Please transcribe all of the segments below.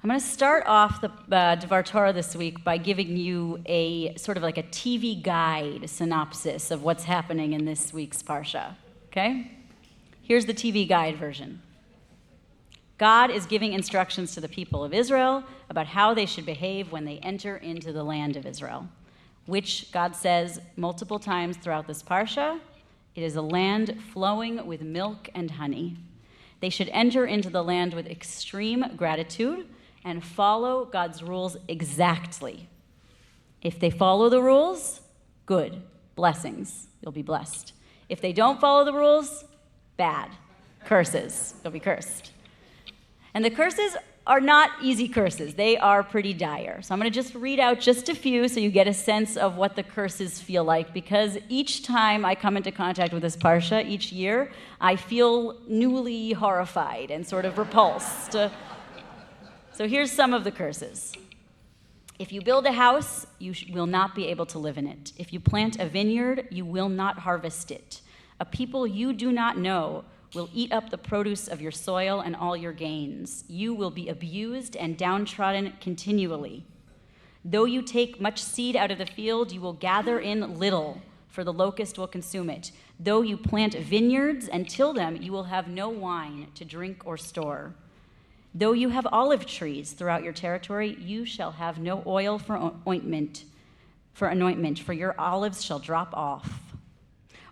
I'm going to start off the Dvar Torah this week by giving you a sort of like a TV guide synopsis of what's happening in this week's Parsha, okay? Here's the TV guide version. God is giving instructions to the people of Israel about how they should behave when they enter into the land of Israel, which God says multiple times throughout this Parsha, it is a land flowing with milk and honey. They should enter into the land with extreme gratitude and follow God's rules exactly. If they follow the rules, good, blessings, you'll be blessed. If they don't follow the rules, bad, curses, you'll be cursed. And the curses are not easy curses. They are pretty dire. So I'm going to just read out just a few so you get a sense of what the curses feel like, because each time I come into contact with this Parsha, each year, I feel newly horrified and sort of repulsed. So here's some of the curses. If you build a house, you will not be able to live in it. If you plant a vineyard, you will not harvest it. A people you do not know will eat up the produce of your soil and all your gains. You will be abused and downtrodden continually. Though you take much seed out of the field, you will gather in little, for the locust will consume it. Though you plant vineyards and till them, you will have no wine to drink or store. Though you have olive trees throughout your territory, you shall have no oil for anointment, for your olives shall drop off.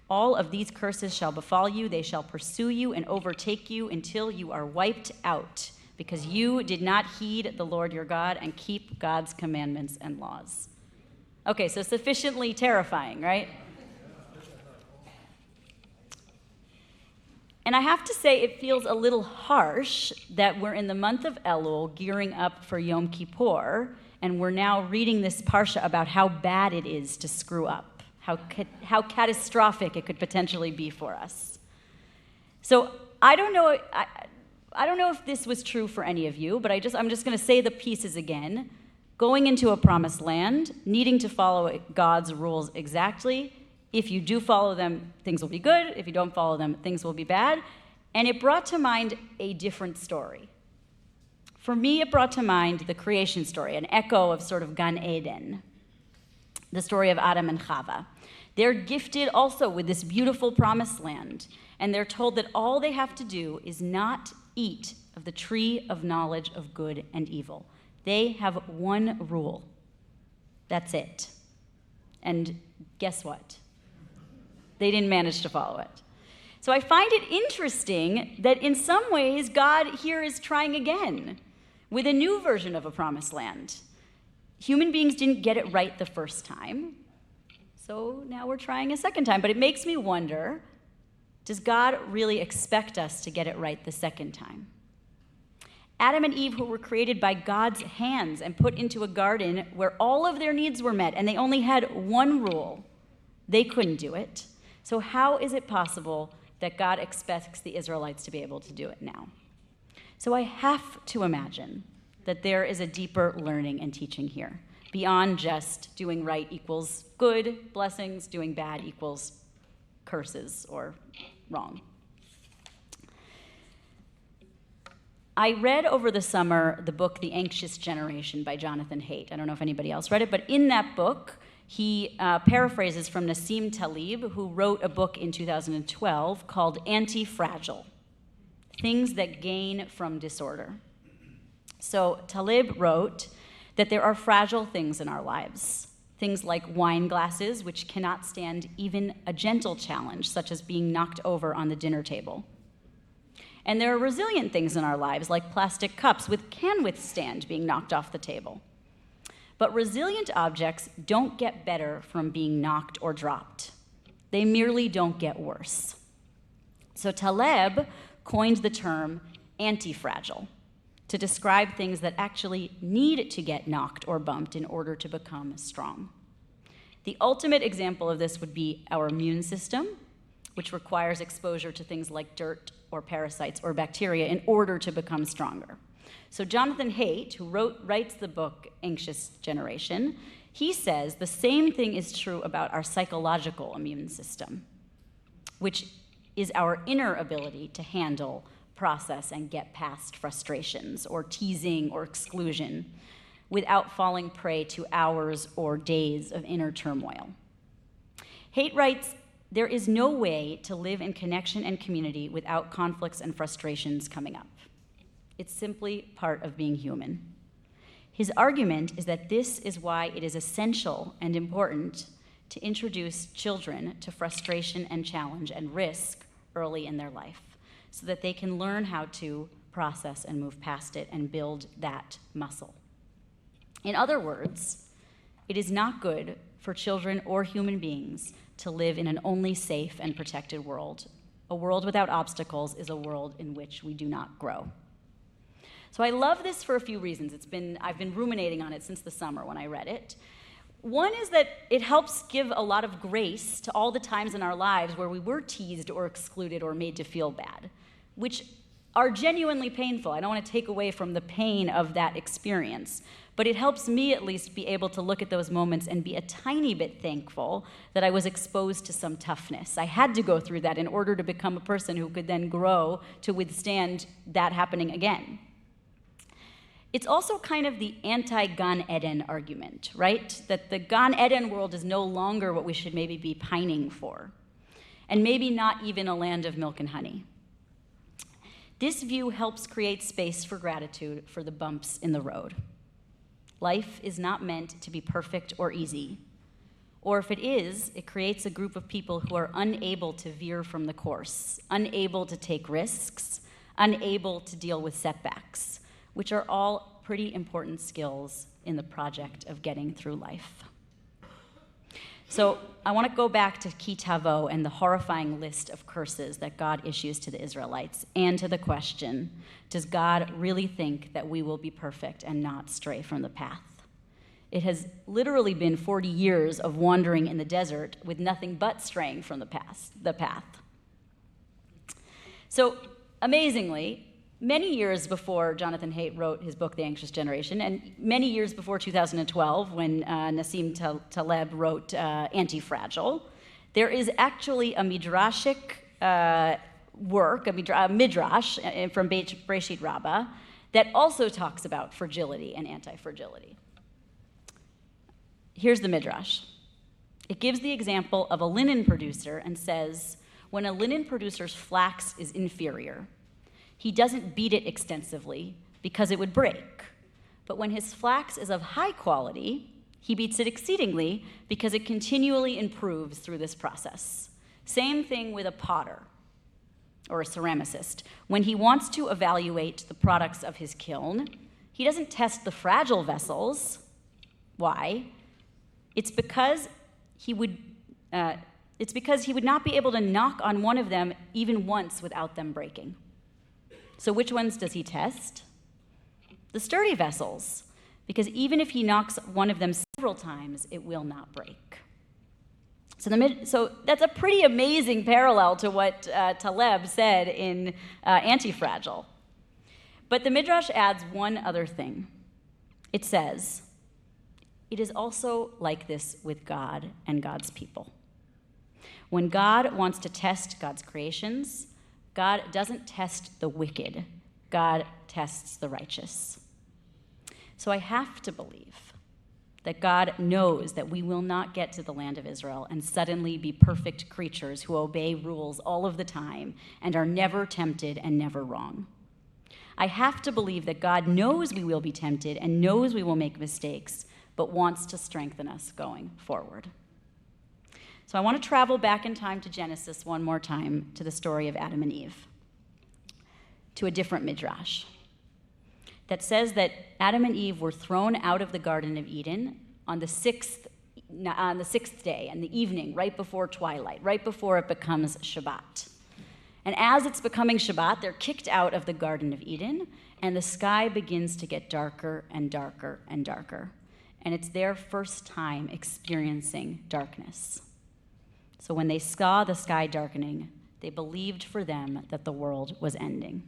All of these curses shall befall you. They shall pursue you and overtake you until you are wiped out, because you did not heed the Lord your God and keep God's commandments and laws. Okay, so sufficiently terrifying, right? And I have to say, it feels a little harsh that we're in the month of Elul, gearing up for Yom Kippur, and we're now reading this Parsha about how bad it is to screw up, how catastrophic it could potentially be for us. So I don't know if this was true for any of you, but I'm just going to say the pieces again. Going into a promised land, needing to follow God's rules exactly. If you do follow them, things will be good. If you don't follow them, things will be bad. And it brought to mind a different story. For me, it brought to mind the creation story, an echo of sort of Gan Eden, the story of Adam and Chava. They're gifted also with this beautiful promised land, and they're told that all they have to do is not eat of the tree of knowledge of good and evil. They have one rule. That's it. And guess what? They didn't manage to follow it. So I find it interesting that in some ways God here is trying again with a new version of a promised land. Human beings didn't get it right the first time, so now we're trying a second time. But it makes me wonder, does God really expect us to get it right the second time? Adam and Eve, who were created by God's hands and put into a garden where all of their needs were met, and they only had one rule, they couldn't do it. So how is it possible that God expects the Israelites to be able to do it now? So I have to imagine that there is a deeper learning and teaching here, beyond just doing right equals good, blessings, doing bad equals curses or wrong. I read over the summer the book The Anxious Generation by Jonathan Haidt. I don't know if anybody else read it, but in that book, he paraphrases from Nassim Taleb, who wrote a book in 2012 called Anti-Fragile, Things That Gain from Disorder. So Taleb wrote that there are fragile things in our lives, things like wine glasses, which cannot stand even a gentle challenge, such as being knocked over on the dinner table. And there are resilient things in our lives, like plastic cups, which can withstand being knocked off the table. But resilient objects don't get better from being knocked or dropped. They merely don't get worse. So Taleb coined the term anti-fragile to describe things that actually need to get knocked or bumped in order to become strong. The ultimate example of this would be our immune system, which requires exposure to things like dirt or parasites or bacteria in order to become stronger. So Jonathan Haidt, who writes the book Anxious Generation, he says the same thing is true about our psychological immune system, which is our inner ability to handle process and get past frustrations or teasing or exclusion without falling prey to hours or days of inner turmoil. Haight writes, "There is no way to live in connection and community without conflicts and frustrations coming up. It's simply part of being human." His argument is that this is why it is essential and important to introduce children to frustration and challenge and risk early in their life so that they can learn how to process and move past it and build that muscle. In other words, it is not good for children or human beings to live in an only safe and protected world. A world without obstacles is a world in which we do not grow. So I love this for a few reasons. I've been ruminating on it since the summer when I read it. One is that it helps give a lot of grace to all the times in our lives where we were teased or excluded or made to feel bad, which are genuinely painful. I don't want to take away from the pain of that experience, but it helps me at least be able to look at those moments and be a tiny bit thankful that I was exposed to some toughness. I had to go through that in order to become a person who could then grow to withstand that happening again. It's also kind of the anti-Gan Eden argument, right? That the Gan Eden world is no longer what we should maybe be pining for, and maybe not even a land of milk and honey. This view helps create space for gratitude for the bumps in the road. Life is not meant to be perfect or easy, or if it is, it creates a group of people who are unable to veer from the course, unable to take risks, unable to deal with setbacks, which are all pretty important skills in the project of getting through life. So I want to go back to Ki Tavo and the horrifying list of curses that God issues to the Israelites, and to the question, does God really think that we will be perfect and not stray from the path? It has literally been 40 years of wandering in the desert with nothing but straying from the path. So amazingly, many years before Jonathan Haidt wrote his book, The Anxious Generation, and many years before 2012, when Nassim Taleb wrote Anti-Fragile, there is actually a midrashic work, a midrash from Breshit Rabbah, that also talks about fragility and anti-fragility. Here's the midrash. It gives the example of a linen producer and says, when a linen producer's flax is inferior, he doesn't beat it extensively because it would break. But when his flax is of high quality, he beats it exceedingly because it continually improves through this process. Same thing with a potter or a ceramicist. When he wants to evaluate the products of his kiln, he doesn't test the fragile vessels. Why? It's because he would not be able to knock on one of them even once without them breaking. So which ones does he test? The sturdy vessels, because even if he knocks one of them several times, it will not break. So that's a pretty amazing parallel to what Taleb said in Anti-Fragile. But the Midrash adds one other thing. It says, it is also like this with God and God's people. When God wants to test God's creations, God doesn't test the wicked, God tests the righteous. So I have to believe that God knows that we will not get to the land of Israel and suddenly be perfect creatures who obey rules all of the time and are never tempted and never wrong. I have to believe that God knows we will be tempted and knows we will make mistakes, but wants to strengthen us going forward. So I want to travel back in time to Genesis one more time, to the story of Adam and Eve, to a different midrash that says that Adam and Eve were thrown out of the Garden of Eden on the sixth day, in the evening, right before twilight, right before it becomes Shabbat. And as it's becoming Shabbat, they're kicked out of the Garden of Eden, and the sky begins to get darker and darker and darker. And it's their first time experiencing darkness. So when they saw the sky darkening, they believed for them that the world was ending.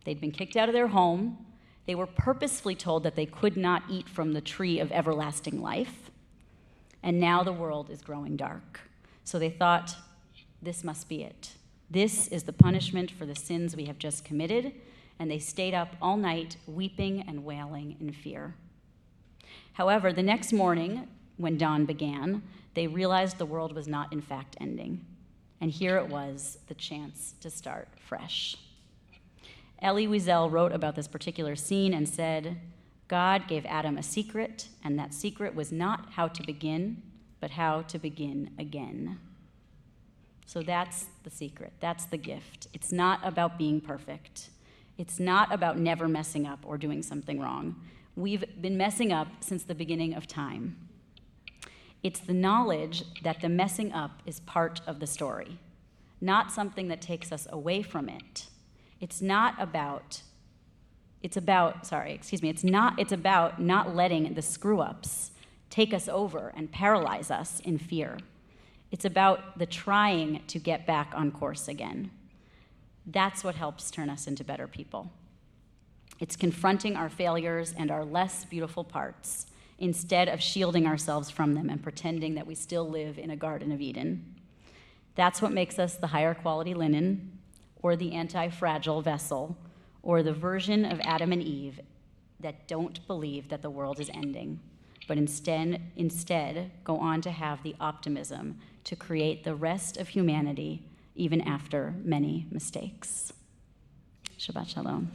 They'd been kicked out of their home. They were purposefully told that they could not eat from the tree of everlasting life. And now the world is growing dark. So they thought, this must be it. This is the punishment for the sins we have just committed, and they stayed up all night weeping and wailing in fear. However, the next morning, when dawn began, they realized the world was not in fact ending. And here it was, the chance to start fresh. Elie Wiesel wrote about this particular scene and said, God gave Adam a secret, and that secret was not how to begin, but how to begin again. So that's the secret. That's the gift. It's not about being perfect. It's not about never messing up or doing something wrong. We've been messing up since the beginning of time. It's the knowledge that the messing up is part of the story, not something that takes us away from it. It's about not letting the screw-ups take us over and paralyze us in fear. It's about the trying to get back on course again. That's what helps turn us into better people. It's confronting our failures and our less beautiful parts instead of shielding ourselves from them and pretending that we still live in a Garden of Eden. That's what makes us the higher quality linen, or the anti-fragile vessel, or the version of Adam and Eve that don't believe that the world is ending, but instead go on to have the optimism to create the rest of humanity even after many mistakes. Shabbat shalom.